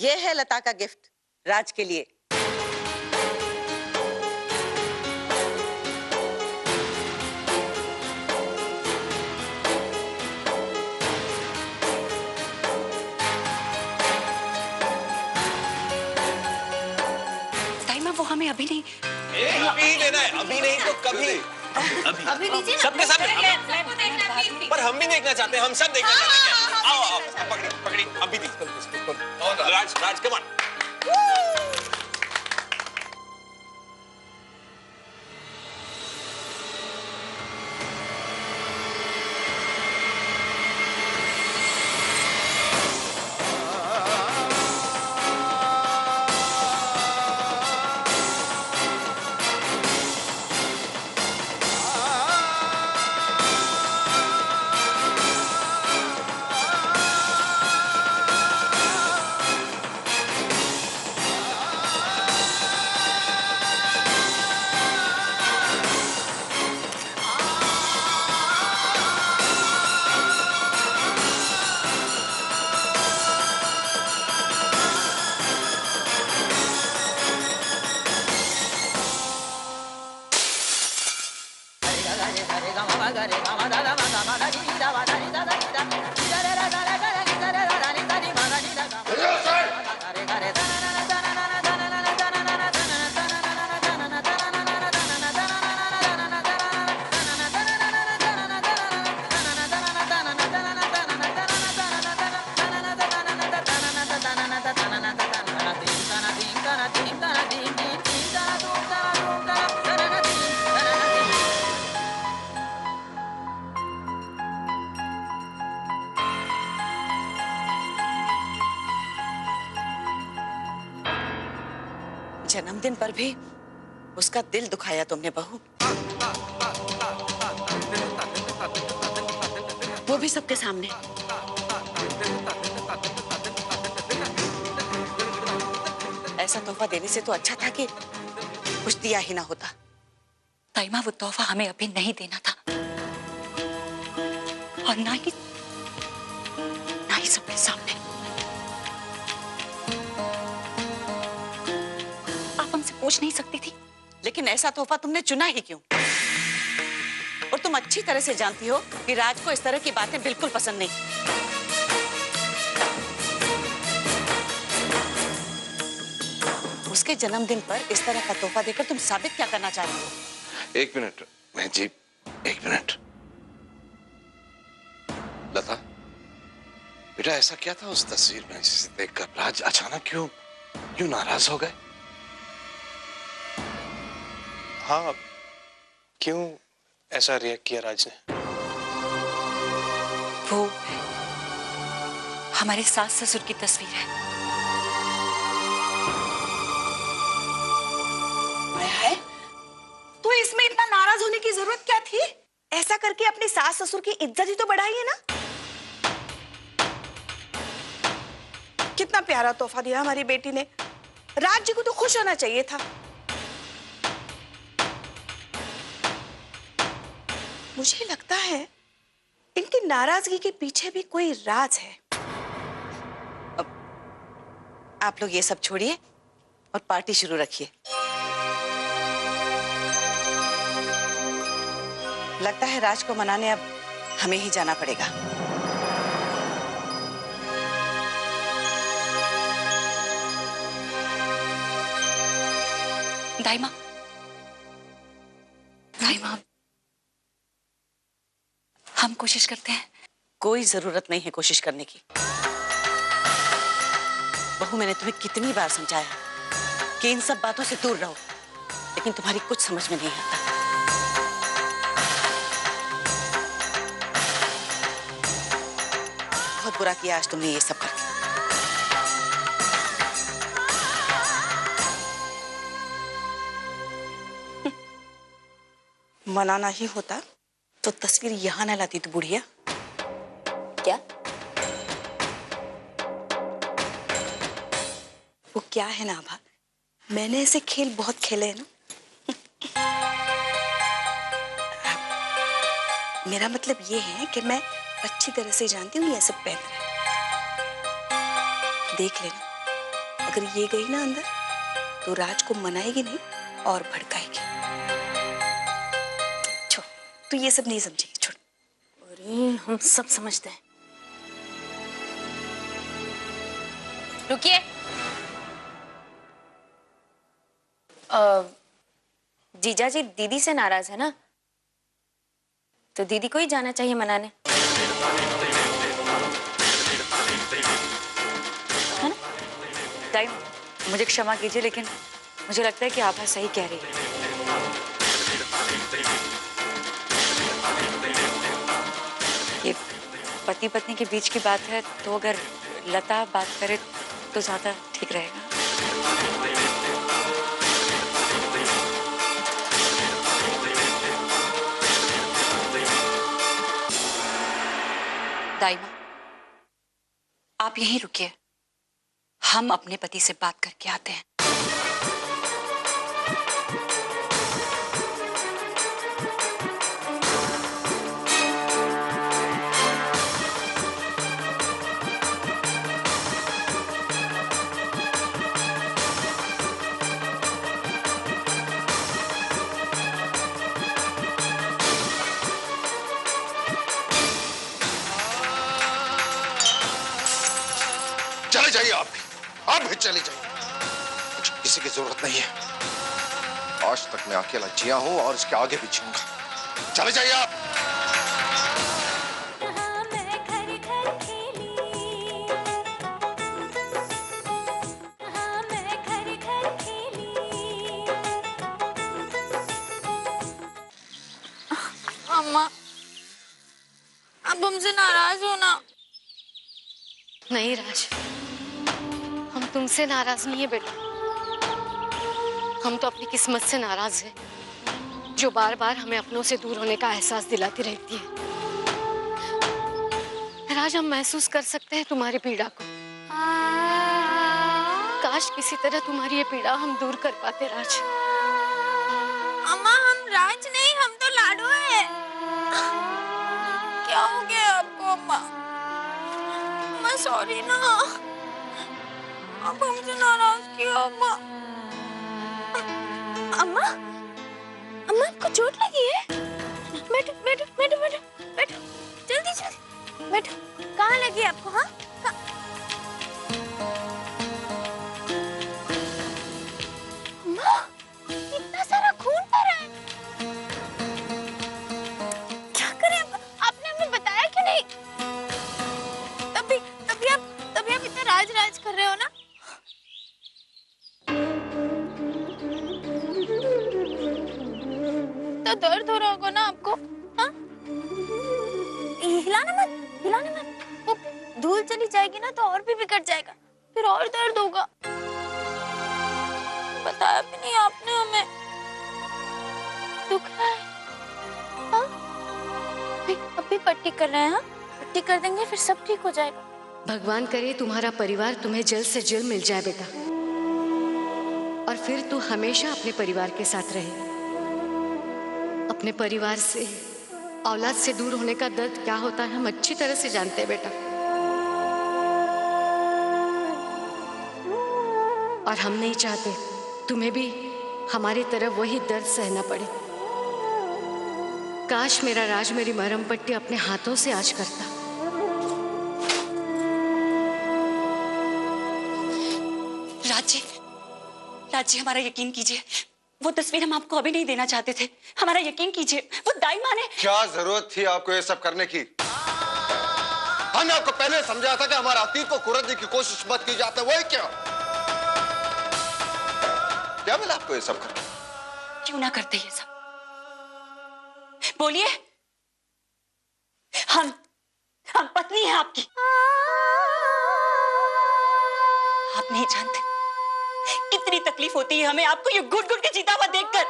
ये है लता का गिफ्ट राज के लिए। ताईमा वो हमें अभी नहीं, अभी देना है, अभी नहीं तो कभी। अभी दीजिए ना। सबके सामने। पर हम भी देखना चाहते हैं, हम सब देखना चाहते हैं। आओ आओ, पकड़ी पकड़ी, अभी दी। राज राज कम ऑन। जन्मदिन पर भी उसका दिल दुखाया तुमने बहू, वो भी सबके सामने। ऐसा तोहफा देने से तो अच्छा था कि कुछ दिया ही ना होता। ताईमा वो तोहफा हमें अभी नहीं देना था, और ना ही सबके सामने। आप हमसे पूछ नहीं सकती थी? लेकिन ऐसा तोहफा तुमने चुना ही क्यों? और तुम अच्छी तरह से जानती हो कि राज को इस तरह की बातें बिल्कुल पसंद नहीं। उसके जन्मदिन पर इस तरह का तोहफा देकर तुम साबित क्या करना चाह रही हो? एक मिनट बहन जी, एक मिनट। लता, बेटा ऐसा क्या था उस तस्वीर में जिसे देखकर राज अचानक क्यों नाराज हो गए? हाँ, क्यों ऐसा रिएक्ट किया राज ने? वो हमारे सास ससुर की तस्वीर है। है? तो इसमें इतना नाराज होने की जरूरत क्या थी? ऐसा करके अपने सास ससुर की इज्जत ही तो बढ़ाई है ना। कितना प्यारा तोहफा दिया हमारी बेटी ने, राज जी को तो खुश होना चाहिए था। मुझे लगता है इनकी नाराजगी के पीछे भी कोई राज है। आप लोग ये सब छोड़िए और पार्टी शुरू रखिए। लगता है राज को मनाने अब हमें ही जाना पड़ेगा। दाइमा, दाइमा, हम कोशिश करते हैं। कोई जरूरत नहीं है कोशिश करने की। बहू, मैंने तुम्हें कितनी बार समझाया कि इन सब बातों से दूर रहो, लेकिन तुम्हारी कुछ समझ में नहीं आता। बहुत बुरा किया आज तुमने ये सब करके। मनाना ही होता तो तस्वीर यहां ना लाती तू बुढ़िया। क्या? वो क्या है ना आभा, मैंने ऐसे खेल बहुत खेले हैं ना। मेरा मतलब ये है कि मैं अच्छी तरह से जानती हूँ ये सब पहन रहे। देख लेना, अगर ये गई ना अंदर तो राज को मनाएगी नहीं और भड़काएगी। छोड़, तू ये सब नहीं समझेगी, छोड़। अरे हम सब समझते हैं। रुकिए। जीजा जी दीदी से नाराज है ना, तो दीदी को ही जाना चाहिए मनाने, है ना? टाइम, मुझे क्षमा कीजिए लेकिन मुझे लगता है कि आभा सही कह रही है। ये पति पत्नी के बीच की बात है, तो अगर लता बात करे तो ज्यादा ठीक रहेगा। दाई माँ, आप यहीं रुकिए, हम अपने पति से बात करके आते हैं। चले जाइए आप भी चले जाइए, मुझे किसी की जरूरत नहीं है। आज तक मैं अकेला जिया हूं और इसके आगे भी जीऊंगा। चले जाइए आप। अम्मा, अब हमसे नाराज हो ना। नहीं राज, हम तुमसे नाराज नहीं है बेटा, हम तो अपनी किस्मत से नाराज हैं जो बार बार हमें अपनों से दूर होने का एहसास दिलाती रहती है। राज, हम महसूस कर सकते हैं तुम्हारी पीड़ा को, काश किसी तरह तुम्हारी ये पीड़ा हम दूर कर पाते। राज, अम्मा हम राज नहीं, हम तो लाडो है। क्या हो गया आपको अम्मा? अम्मा सॉरी ना, अब हमसे नाराज किया अम्मा। अम्मा, अम्मा आपको चोट लगी है? बैठो बैठो बैठो बैठो बैठो, जल्दी जल्दी बैठो। कहाँ लगी आपको? हाँ, अम्मा इतना सारा खून पड़ा है, क्या करें? आपने हमें बताया क्यों नहीं? तभी आप इतना राज राज कर रहे हो ना। तो दर्द हो रहा होगा ना आपको? हाँ, हिलाना मत, हिलाना मत, वो धूल चली जाएगी ना तो और भी बिगड़ जाएगा, फिर और दर्द होगा। बताया भी नहीं आपने हमें। दुख रहा है? हाँ? अभी पट्टी कर रहे हैं। हाँ, पट्टी कर देंगे फिर सब ठीक हो जाएगा। भगवान करे तुम्हारा परिवार तुम्हें जल्द से जल्द मिल जाए बेटा, और फिर तू हमेशा अपने परिवार के साथ रहे। अपने परिवार से, औलाद से दूर होने का दर्द क्या होता है हम अच्छी तरह से जानते हैं बेटा, और हम नहीं चाहते तुम्हें भी हमारी तरह वही दर्द सहना पड़े। काश मेरा राज मेरी मरहम पट्टी अपने हाथों से आज करता। राज जी, हमारा यकीन कीजिए, वो तस्वीर हम आपको अभी नहीं देना चाहते थे, हमारा यकीन कीजिए। वो दाई माँ ने। क्या जरूरत थी आपको ये सब करने की? हमने आपको पहले समझाया था कि हमारे अतीत को कुरदने की कोशिश मत की जाती, वही क्या मिला आपको ये सब करके? क्यों ना करते ये सब? बोलिए। हम पत्नी हैं आपकी। आप नहीं जानते कितनी तकलीफ होती है हमें आपको ये घुट घुट के जीता हुआ देखकर।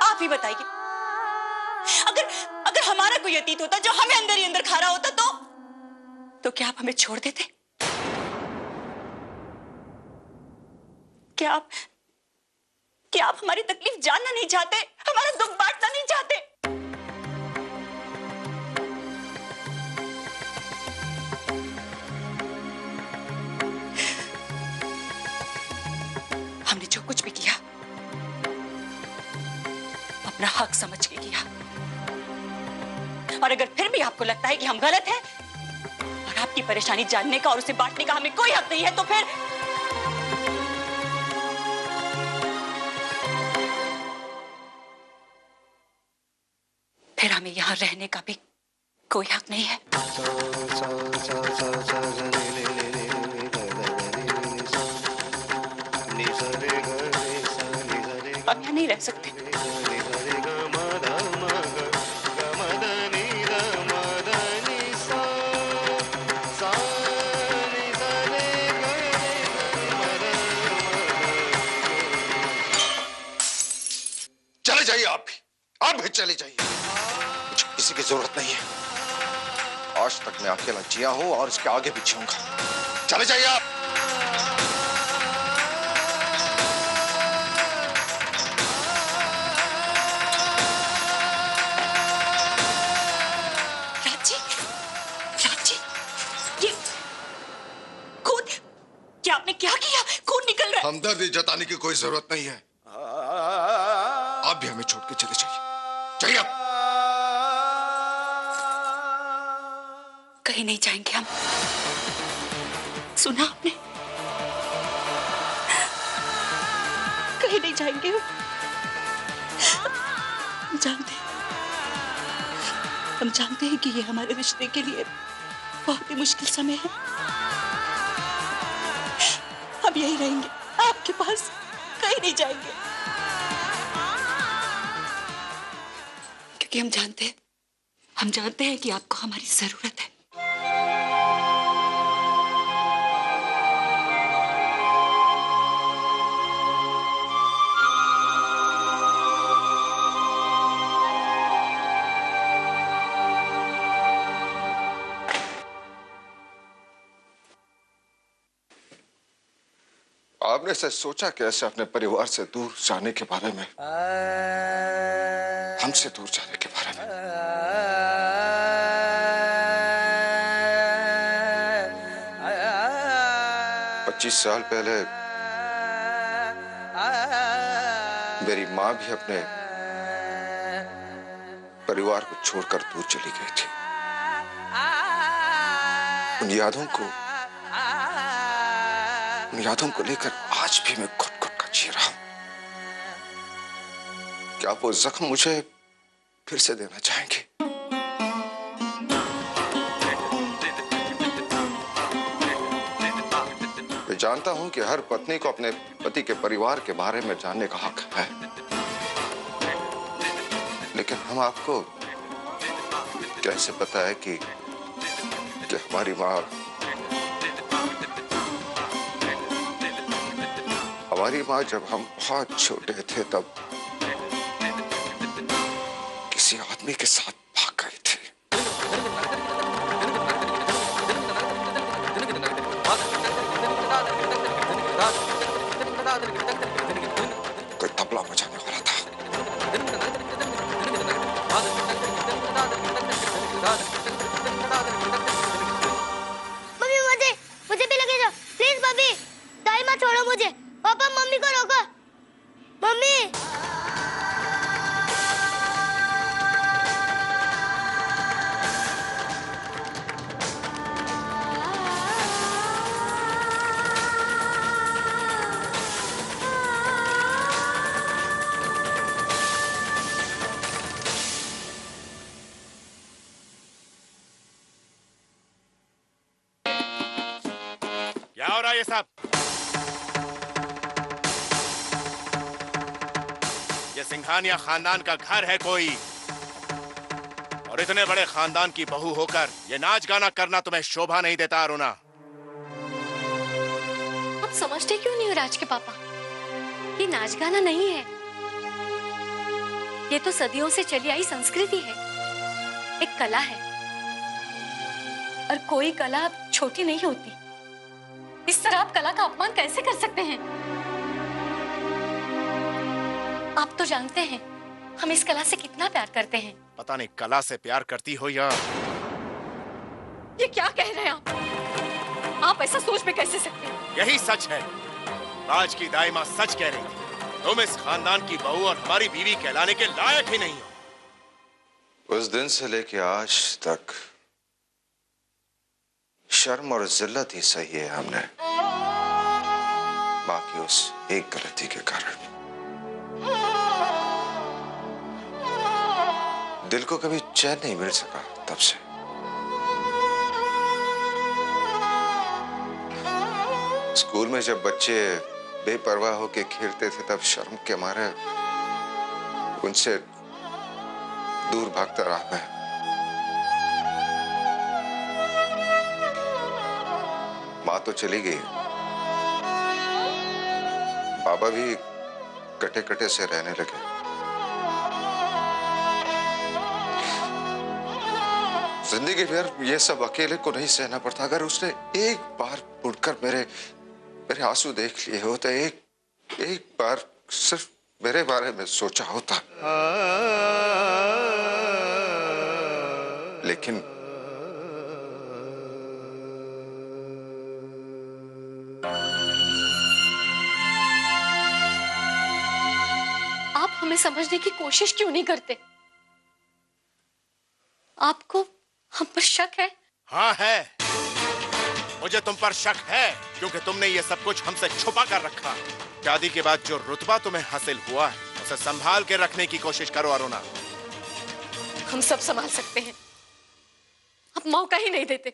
आप ही बताइए, अगर हमारा कोई अतीत होता जो हमें अंदर ही अंदर खा रहा होता तो क्या आप हमें छोड़ देते? क्या आप हमारी तकलीफ जानना नहीं चाहते, हमारा दुख बांटना नहीं चाहते? हक समझ के किया। और अगर फिर भी आपको लगता है कि हम गलत हैं और आपकी परेशानी जानने का और उसे बांटने का हमें कोई हक नहीं है, तो फिर हमें यहाँ रहने का भी कोई हक नहीं है। हम यहाँ नहीं रह सकते। चले जाइए आप भी चले जाइए। मुझे किसी की जरूरत नहीं है। आज तक मैं अकेला जिया हूं और इसके आगे भी जिऊंगा। चले जाइए आप। ये खून, क्या आपने क्या किया? खून निकल रहा है। हमदर्दी जताने की कोई जरूरत नहीं है। आप भी हमें छोड़ के चले जाइए। जाइए आप। कहीं नहीं जाएंगे हम। सुना आपने? कहीं नहीं जाएंगे हम। हम जानते हैं कि ये हमारे रिश्ते के लिए बहुत ही मुश्किल समय है। हम यही रहेंगे आपके पास, कहीं नहीं जाएंगे, क्योंकि हम जानते हैं कि आपको हमारी जरूरत है। आपने से सोचा कैसे अपने परिवार से दूर जाने के बारे में, हमसे दूर जाने के बारे में? 25 साल पहले मेरी माँ भी अपने परिवार को छोड़कर दूर चली गई थी। उन यादों को लेकर आज भी मैं घुट-घुट कर जी रहा हूं। क्या वो जख्म मुझे फिर से देना चाहेंगे? मैं जानता हूं कि हर पत्नी को अपने पति के परिवार के बारे में जानने का हक है, लेकिन हम आपको कैसे पता है कि हमारी माँ जब हम बहुत छोटे थे तब किसी आदमी के साथ भाग गई थी। कोई तबला बजाने वाला था। मम्मी मुझे भी लगे जाओ प्लीज। मम्मी दाई माँ छोड़ो मुझे। पापा मम्मी को रोको। मम्मी क्या हो रहा है ये सब? ये सिंघानिया खानदान का घर है कोई, और इतने बड़े खानदान की बहू होकर ये नाच गाना करना तुम्हें शोभा नहीं देता अरुणा। आप समझते क्यों नहीं हो राज के पापा? ये नाच गाना नहीं है, ये तो सदियों से चली आई संस्कृति है, एक कला है। और कोई कला छोटी नहीं होती। इस तरह आप कला का अपमान कैसे कर सकते हैं? आप तो जानते हैं हम इस कला से कितना प्यार करते हैं। पता नहीं कला से प्यार करती हो या... ये क्या कह रहे हैं आप ऐसा सोच में कैसे सकते हैं? यही सच है। राज की दाई माँ सच कह रही थी। तुम इस खानदान की बहू और हमारी बीवी कहलाने के लायक ही नहीं हो। उस दिन से लेके आज तक शर्म और जिल्लत ही सही है हमने, मां की उस एक गलती के कारण। दिल को कभी चैन नहीं मिल सका तब से। स्कूल में जब बच्चे बेपरवाह होके खेलते थे तब शर्म के मारे उनसे दूर भागता रहा मैं। मां तो चली गई, बाबा भी कटे कटे से रहने लगे। जिंदगी भर ये सब अकेले को नहीं सहना पड़ता। अगर उसने एक बार मुड़कर मेरे आंसू देख लिए हो तो एक बार सिर्फ मेरे बारे में सोचा होता। लेकिन आप हमें समझने की कोशिश क्यों नहीं करते? आपको हम पर शक है? हाँ है, मुझे तुम पर शक है क्योंकि तुमने ये सब कुछ हमसे छुपा कर रखा। शादी के बाद जो रुतबा तुम्हें हासिल हुआ है उसे संभाल के रखने की कोशिश करो अरुणा। हम सब संभाल सकते हैं, आप मौका ही नहीं देते।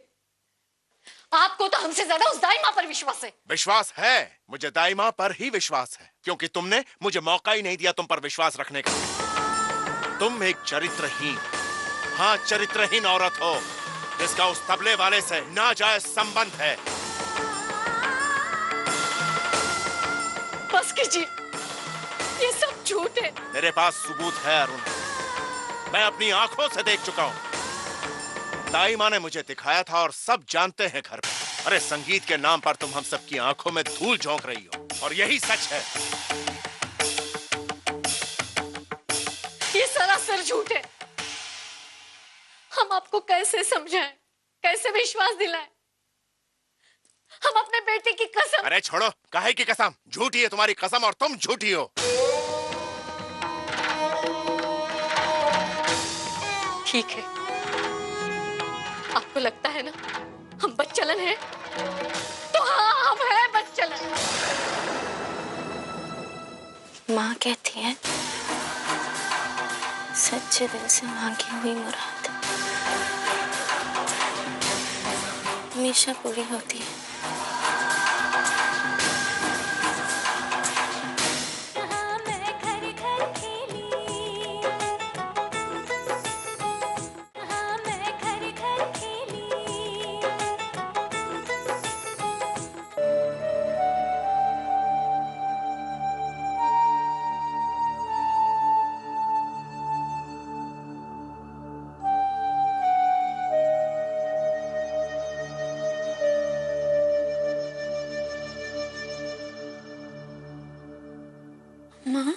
आपको तो हमसे ज्यादा उस दाई मां पर विश्वास है। विश्वास है, मुझे दाई मां पर ही विश्वास है क्योंकि तुमने मुझे मौका ही नहीं दिया तुम पर विश्वास रखने का। तुम एक चरित्रहीन, हाँ चरित्रहीन औरत हो जिसका उस तबले वाले से नाजायज संबंध है। बस कीजिए, ये सब झूठ है। मेरे पास सबूत है अरुण, मैं अपनी आंखों से देख चुका हूं। दाई मां ने मुझे दिखाया था और सब जानते हैं घर पे। अरे संगीत के नाम पर तुम हम सबकी आंखों में धूल झोंक रही हो और यही सच है। ये सरासर झूठ है। हम आपको कैसे समझाएं, कैसे विश्वास दिलाएं? हम अपने बेटे की कसम। अरे छोड़ो, काहे की कसम? झूठी है तुम्हारी कसम और तुम झूठी हो। ठीक है, आपको लगता है ना हम बच्चलन हैं? तो हाँ, हम हैं बच्चलन। माँ कहती है सच्चे दिल से मांगी हुई मुराद हमेशा पूरी होती है। माँ,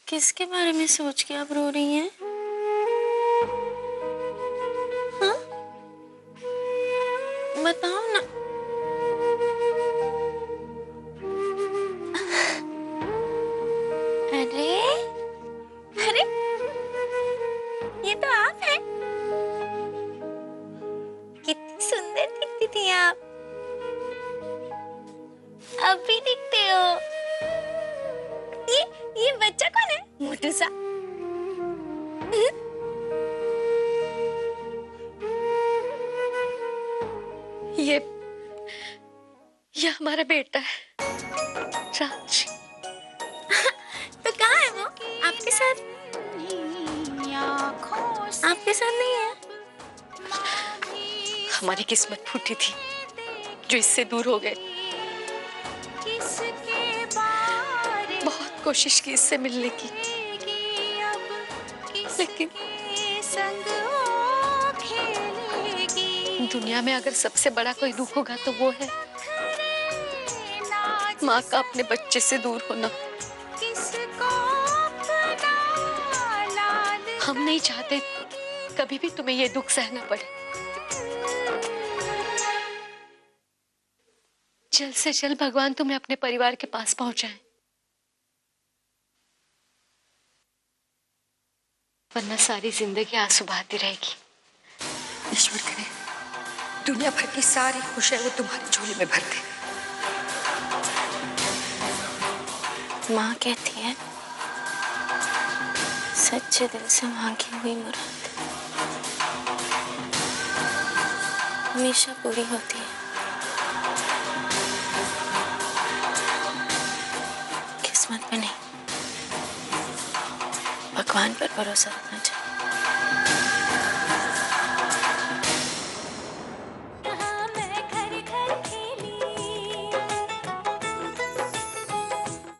किसके बारे में सोच के आप रो रही हैं? हाँ? बताओ ना। अरे अरे, ये तो आप हैं। कितनी सुंदर दिखती थी आप, अब भी दिखते हो। ये बच्चा कौन है? मोटू सा। ये हमारा बेटा है, राज। तो कहाँ है वो? आपके साथ? आपके साथ नहीं है? हमारी किस्मत फूटी थी जो इससे दूर हो गए। बहुत कोशिश की इससे मिलने की, लेकिन दुनिया में अगर सबसे बड़ा कोई दुख होगा तो वो है माँ का अपने बच्चे से दूर होना। हम नहीं चाहते कभी भी तुम्हें ये दुख सहना पड़े। जल्द से जल्द भगवान तुम्हें अपने परिवार के पास पहुंचाए, वरना सारी जिंदगी आंसू बहाती रहेगी। ईश्वर करे दुनिया भर की सारी खुशियां वो तुम्हारी झोली में भर दे। माँ कहती है सच्चे दिल से मांगी हुई मुराद हमेशा पूरी होती है। किस्मत पे नहीं, भगवान पर भरोसा रखना चाहिए।